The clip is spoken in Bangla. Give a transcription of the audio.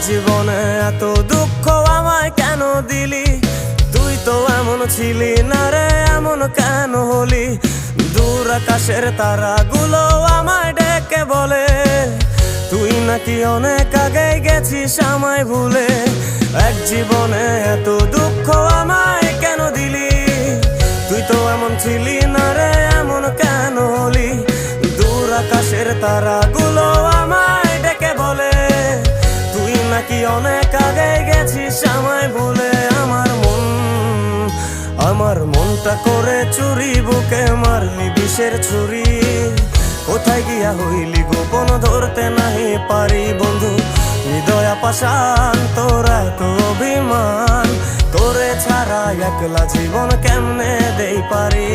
জীবনে এত দুঃখ আমায় কেন দিলি? তুই তো এমন ছিলি না রে, এমন কেন হলি? দূর আকাশের তারাগুলো আমায় ডেকে বলে তুই নাকি অনেক আগে গেছিস আমায় ভুলে। এক জীবনে এত দুঃখ আমায় কেন দিলি? তুই তো এমন ছিলি না রে, এমন কেন হলি? দূর আকাশের তারাগুলো আমায় ডেকে বলে তুই নাকি অনেক আগে গেছিস আমায় ভুলে। আমার মনটা করে চুরি, বুকে মারলি বিষের ছুরি। কোথায় গিয়া হইলি গোপন ধরতে নাহি পারি বন্ধু। হৃদয় পাষাণ তোর এত অভিমান, তোরে ছাড়া একলা জীবন কেমনে দেই পারি?